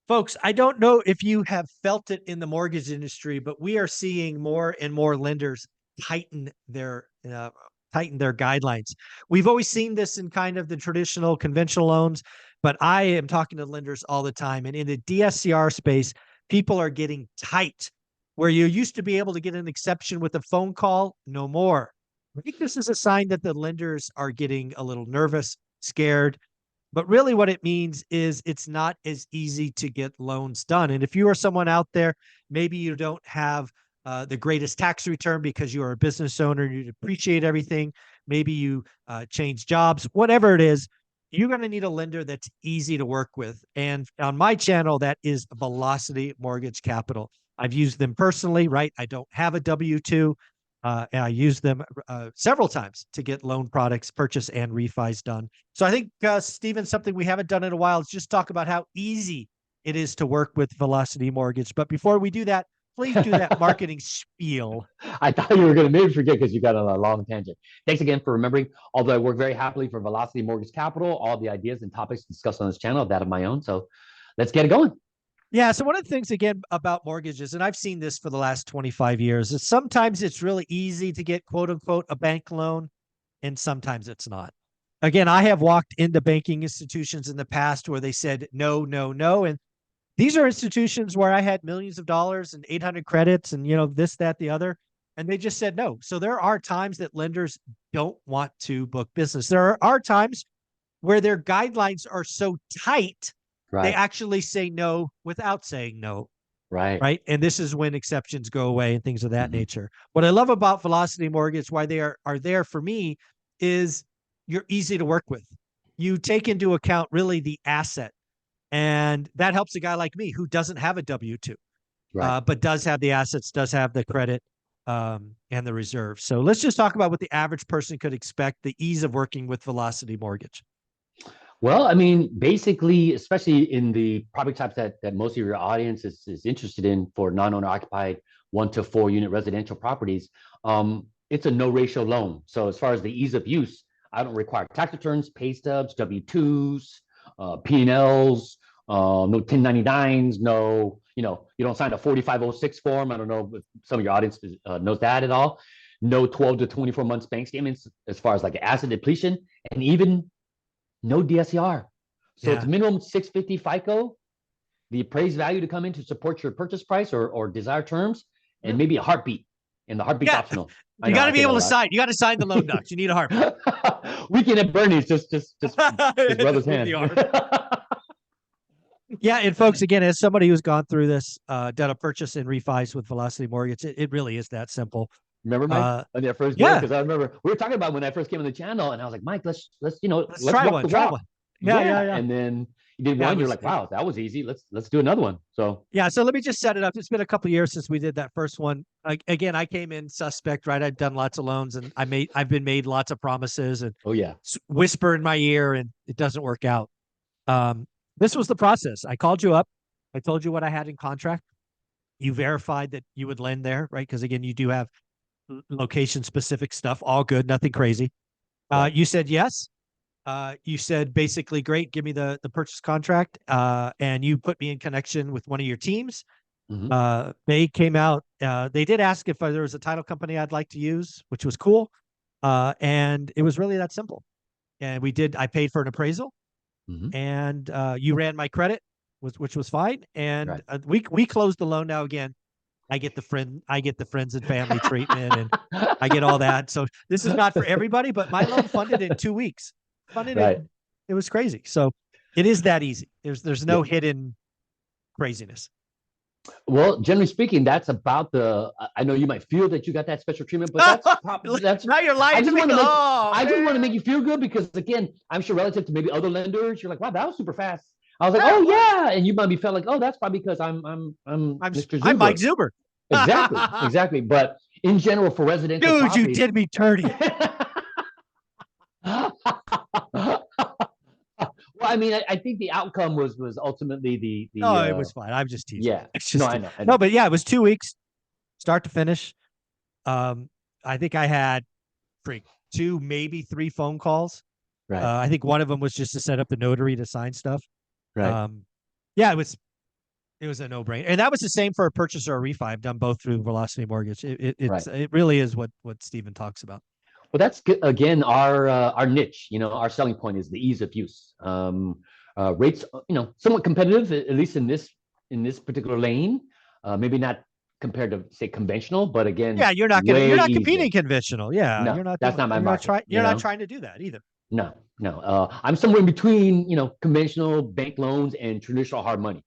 Folks, I don't know if you have felt it in the mortgage industry, but we are seeing more and more lenders tighten their guidelines. We've always seen this in kind of the traditional conventional loans, but I am talking to lenders all the time. And in the DSCR space, people are getting tight. Where you used to be able to get an exception with a phone call, no more. I think this is a sign that the lenders are getting a little nervous, scared. But really, what it means is it's not as easy to get loans done. And if you are someone out there, maybe you don't have the greatest tax return because you are a business owner and you depreciate everything. Maybe you change jobs, whatever it is, you're going to need a lender that's easy to work with. And on my channel, that is Velocity Mortgage Capital. I've used them personally, right? I don't have a W-2. And I use them several times to get loan products, purchase and refis done. So I think, Stephen, something we haven't done in a while is just talk about how easy it is to work with Velocity Mortgage. But before we do that, please do that marketing spiel. I thought you were going to maybe forget because you got on a long tangent. Thanks again for remembering. Although I work very happily for Velocity Mortgage Capital, all the ideas and topics discussed on this channel, that of my own. So let's get it going. Yeah. So one of the things, again, about mortgages, and I've seen this for the last 25 years, is sometimes it's really easy to get, quote unquote, a bank loan, and sometimes it's not. Again, I have walked into banking institutions in the past where they said, no, no, no. And these are institutions where I had millions of dollars and 800 credits and, this, that, the other. And they just said no. So there are times that lenders don't want to book business. There are times where their guidelines are so tight, they actually say no without saying no. Right. And this is when exceptions go away and things of that nature. What I love about Velocity Mortgage, why they are there for me, is you're easy to work with. You take into account really the asset. And that helps a guy like me who doesn't have a W-2, but does have the assets, does have the credit and the reserve. So let's just talk about what the average person could expect, the ease of working with Velocity Mortgage. Well, I mean, basically, especially in the property types that most of your audience is interested in for non-owner occupied 1 to 4 unit residential properties, it's a no ratio loan. So as far as the ease of use, I don't require tax returns, pay stubs, W-2s, P&Ls, no 1099s, no, you don't sign a 4506 form. I don't know if some of your audience knows that at all. No 12 to 24 months bank statements as far as like asset depletion, and even no DSCR. So it's minimum 650 FICO, the appraised value to come in to support your purchase price or desired terms, and maybe a heartbeat. And the heartbeat's optional. You got to be able to sign. You got to sign the loan docs. You need a heartbeat. Weekend at Bernie's, just his brother's hand. Yeah, and folks, again, as somebody who's gone through this, done a purchase and refis with Velocity Mortgage, it really is that simple. Remember, Mike, on that first because I remember we were talking about when I first came on the channel, and I was like, Mike, let's try one. Yeah. And then you did one. You're like, wow, that was easy. Let's do another one. So so let me just set it up. It's been a couple of years since we did that first one. Again, I came in suspect, right? I've done lots of loans, and I've been made lots of promises and whisper in my ear, and it doesn't work out. This was the process. I called you up. I told you what I had in contract. You verified that you would lend there, right? Because again, you do have location specific stuff, all good, nothing crazy. You said yes. You said basically, great, give me the purchase contract. And you put me in connection with one of your teams. They came out, they did ask if there was a title company I'd like to use, which was cool. And it was really that simple. And I paid for an appraisal and you ran my credit, which was fine. And we closed the loan now. Again, I get the friends and family treatment, and I get all that. So this is not for everybody, but my loan funded in 2 weeks. It was crazy. So it is that easy. There's no hidden craziness. Well, generally speaking, that's about I know you might feel that you got that special treatment, but that's now you're lying to me. I just want to make you feel good because, again, I'm sure relative to maybe other lenders, you're like, wow, that was super fast. I was like, oh yeah, and you might be felt like, oh, that's probably because I'm Mr. Zuber. I'm Mike Zuber. Exactly. But in general, for residential dude, properties, you did me dirty. Well, I mean, I think the outcome was ultimately the. No, it was fine. I'm just teasing. Yeah, I know. No, but yeah, it was 2 weeks, start to finish. I think I had 2, maybe 3 phone calls. I think one of them was just to set up the notary to sign stuff. Right. Yeah, it was It was a no-brainer, and that was the same for a purchase or a refi. I've done both through Velocity Mortgage. Right. It really is what Stephen talks about. Well, that's good. Again, our niche, our selling point is the ease of use. Rates, somewhat competitive, at least in this particular lane. Maybe not compared to say conventional, but again, Yeah, you're way not easier. competing conventional. Yeah, No, that's not my market. you're not trying to do that either. No, no. I'm somewhere in between, conventional bank loans and traditional hard money.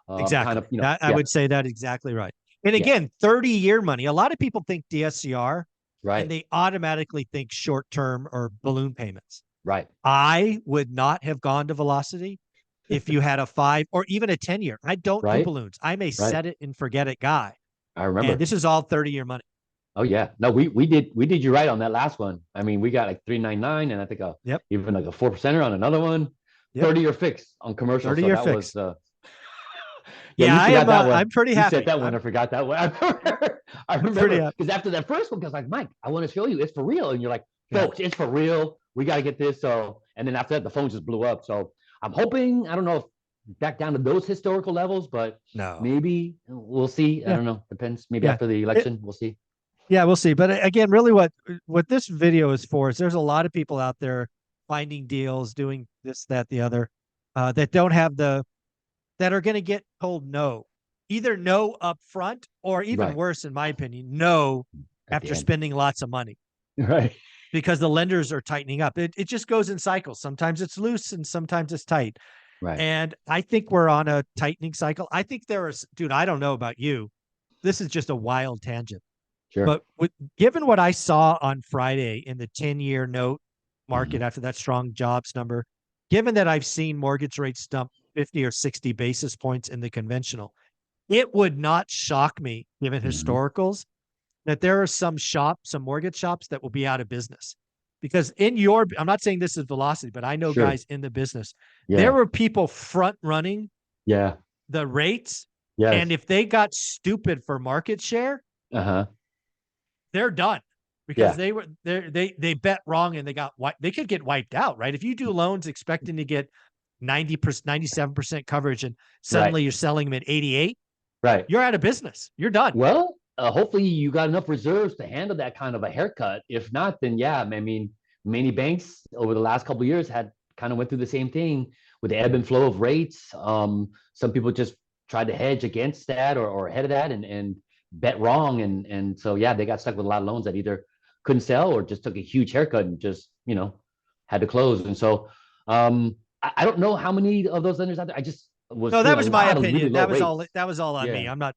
Kind Exactly. of, That I yeah, would say that exactly right. And yeah, again, 30-year money. A lot of people think DSCR and right, they automatically think short-term or balloon payments. right, I would not have gone to Velocity if you had a 5 or even a 10-year. I don't do right, balloons. I'm a right. set it and forget it guy. I And remember. this is all 30-year money. Oh yeah, no, we did you right on that last one. I mean, we got like 399, and I think Yep. even like a 4%er on another one. Yep. 30-year fix on commercial. So 30-year that was fix. yeah, Yeah, you forgot that one. I'm pretty You said happy. that one. I forgot that one. I I'm pretty remember happy. because after that first one, because like Mike, I want to show you it's for real, and you're like, Yeah. folks, it's for real. We got to get this. So and then after that, the phone just blew up. So I'm hoping I don't know if back down to those historical levels, but No. maybe we'll see. I Yeah. don't know. Depends. Maybe Yeah. after the It, election, we'll see. yeah, we'll see. But again, really what this video is for is there's a lot of people out there finding deals, doing this, that, the other, that don't have that are going to get told no, either no up front or even Right worse, in my opinion, no at the after end. spending lots of money Right. because the lenders are tightening up. It just goes in cycles. Sometimes it's loose and sometimes it's tight. Right. And I think we're on a tightening cycle. I think dude, I don't know about you. This is just a wild tangent. Sure. But given what I saw on Friday in the 10-year note market after that strong jobs number, given that I've seen mortgage rates dump 50 or 60 basis points in the conventional, it would not shock me, given Mm-hmm. historicals, that there are some mortgage shops that will be out of business. Because I'm not saying this is Velocity, but I know Sure. guys in the business. There Yeah. were people front running Yeah. the rates. Yes. And if they got stupid for market share, Uh-huh. they're done because Yeah. they bet wrong and they could get wiped out, right? If you do loans expecting to get 90%, 97% coverage and Right. suddenly you're selling them at 88, Right. you're out of business. You're done. Well, hopefully you got enough reserves to handle that kind of a haircut. If not, then yeah, I mean, many banks over the last couple of years had kind of went through the same thing with the ebb and flow of rates. Some people just tried to hedge against that or ahead of that and bet wrong. And so, yeah, they got stuck with a lot of loans that either couldn't sell or just took a huge haircut and just, had to close. And so I don't know how many of those lenders out there. I just was No, that seeing a was my lot of really opinion. low That was all on me. rates. I'm not,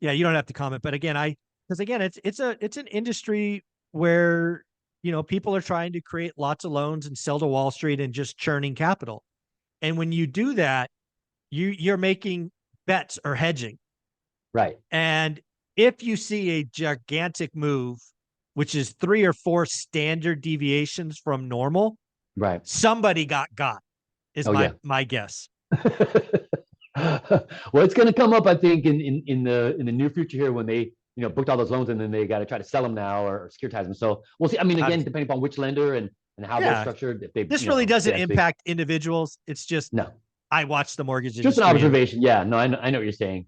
yeah, you don't have to comment. But again, because again, it's an industry where, people are trying to create lots of loans and sell to Wall Street and just churning capital. And when you do that, you're making bets or hedging. Right. And if you see a gigantic move, which is 3 or 4 standard deviations from normal, Right. somebody got is my guess. Well, it's going to come up, I think, in the near future here when they booked all those loans and then they got to try to sell them now or securitize them. So we'll see. I mean, again, depending upon which lender and how they're structured, if they this really doesn't impact individuals. It's just no. I watch the mortgage Just an observation. Yeah, no, I know what you're saying.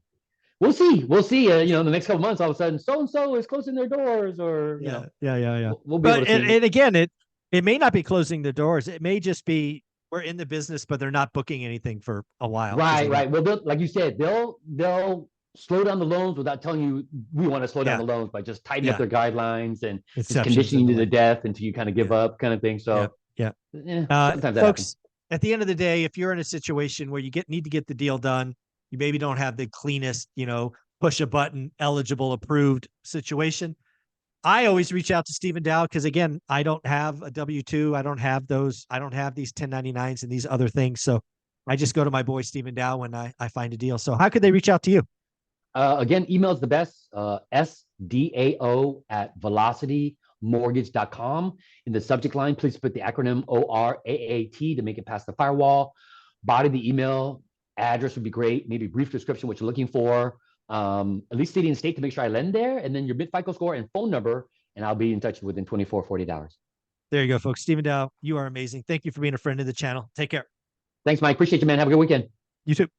We'll see. We'll see. In the next couple months, all of a sudden, so and so is closing their doors, or yeah. we'll be able to see. And again, it may not be closing the doors. It may just be we're in the business, but they're not booking anything for a while. Right. Well, like you said, they'll slow down the loans without telling you we want to slow down the loans by just tightening up their guidelines and just conditioning you to death until you kind of give up, kind of thing. So sometimes folks, at the end of the day, if you're in a situation where you need to get the deal done, you maybe don't have the cleanest, push a button, eligible, approved situation. I always reach out to Stephen Dow because, again, I don't have a W-2. I don't have these 1099s and these other things. So I just go to my boy Stephen Dow when I find a deal. So how could they reach out to you? Again, email is the best, SDAO@velocitymortgage.com. In the subject line, please put the acronym ORAAT to make it past the firewall. Body the email, address would be great. Maybe a brief description, what you're looking for. At least city and state to make sure I lend there, and then your bid FICO score and phone number, and I'll be in touch within 24, 48 hours. There you go, folks. Stephen Dow, you are amazing. Thank you for being a friend of the channel. Take care. Thanks, Mike. Appreciate you, man. Have a good weekend. You too.